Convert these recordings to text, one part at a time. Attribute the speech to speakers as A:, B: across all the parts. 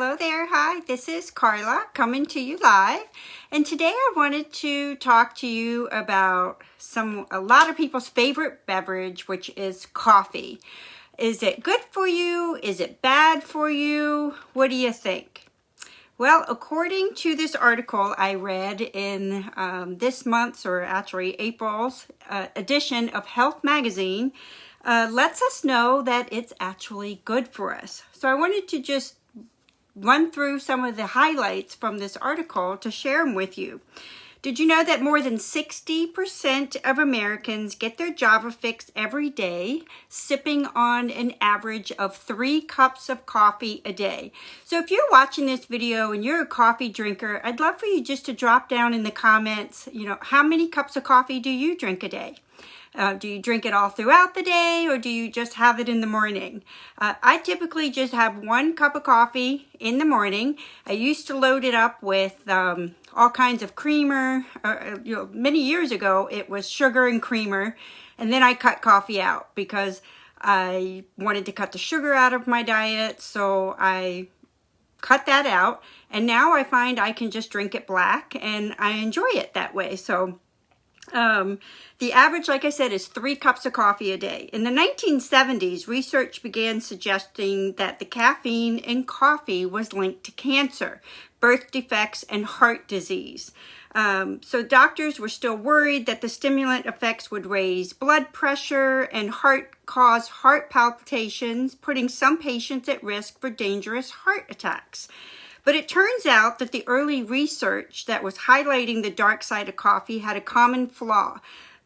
A: Hello there. Hi, this is Carla coming to you live. And today I wanted to talk to you about a lot of people's favorite beverage, which is coffee. Is it good for you? Is it bad for you? What do you think? Well, according to this article I read in this month's, or actually April's edition of Health Magazine, lets us know that it's actually good for us. So I wanted to just run through some of the highlights from this article to share them with you. Did you know that more than 60% of Americans get their Java fix every day, sipping on an average of 3 cups of coffee a day? So if you're watching this video and you're a coffee drinker, I'd love for you just to drop down in the comments, how many cups of coffee do you drink a day? Do you drink it all throughout the day, or do you just have it in the morning? I typically just have 1 cup of coffee in the morning. I used to load it up with all kinds of creamer. Many years ago, it was sugar and creamer, and then I cut coffee out because I wanted to cut the sugar out of my diet, so I cut that out, and now I find I can just drink it black, and I enjoy it that way. So the average, like I said, is 3 cups of coffee a day. In the 1970s, research began suggesting that the caffeine in coffee was linked to cancer, birth defects, and heart disease. So doctors were still worried that the stimulant effects would raise blood pressure and cause heart palpitations, putting some patients at risk for dangerous heart attacks. But it turns out that the early research that was highlighting the dark side of coffee had a common flaw.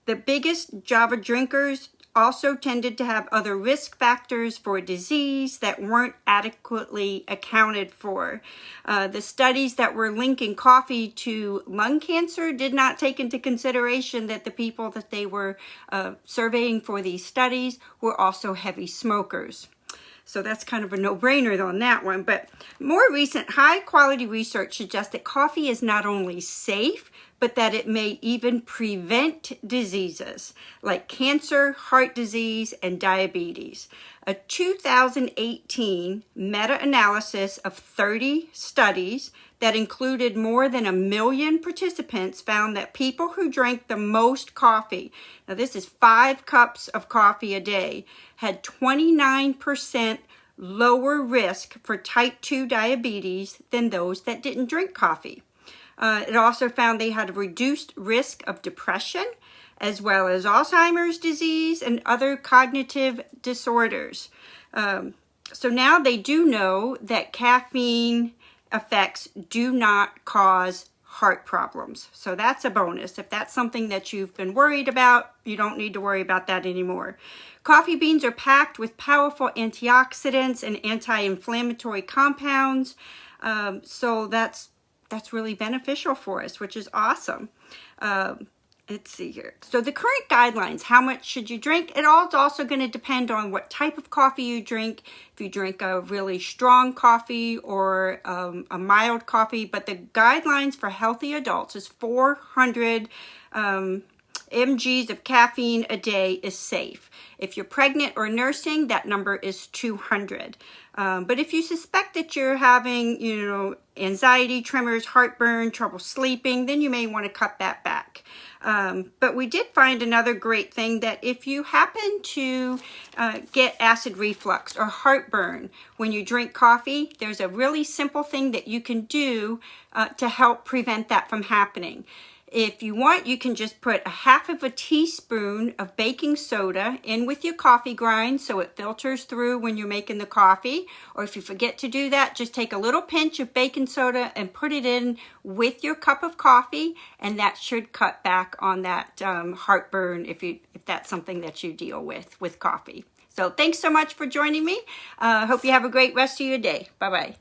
A: The biggest Java drinkers also tended to have other risk factors for disease that weren't adequately accounted for. The studies that were linking coffee to lung cancer did not take into consideration that the people that they were surveying for these studies were also heavy smokers. So that's kind of a no-brainer on that one. But more recent high-quality research suggests that coffee is not only safe, but that it may even prevent diseases like cancer, heart disease, and diabetes. A 2018 meta-analysis of 30 studies that included more than 1 million participants found that people who drank the most coffee, now this is 5 cups of coffee a day, had 29% lower risk for type 2 diabetes than those that didn't drink coffee. It also found they had a reduced risk of depression, as well as Alzheimer's disease and other cognitive disorders. So now they do know that caffeine effects do not cause heart problems. So that's a bonus. If that's something that you've been worried about, you don't need to worry about that anymore. Coffee beans are packed with powerful antioxidants and anti-inflammatory compounds. So that's really beneficial for us, which is awesome. Let's see here. So the current guidelines, how much should you drink? It all is also going to depend on what type of coffee you drink. If you drink a really strong coffee or a mild coffee. But the guidelines for healthy adults is 400 mgs of caffeine a day is safe. If you're pregnant or nursing, that number is 200. But if you suspect that you're having, anxiety, tremors, heartburn, trouble sleeping, then you may want to cut that back. But we did find another great thing, that if you happen to get acid reflux or heartburn when you drink coffee, there's a really simple thing that you can do to help prevent that from happening. If you want, you can just put 1/2 teaspoon of baking soda in with your coffee grind so it filters through when you're making the coffee. Or if you forget to do that, just take a little pinch of baking soda and put it in with your cup of coffee, and that should cut back on that heartburn if that's something that you deal with coffee. So thanks so much for joining me. Hope you have a great rest of your day. Bye-bye.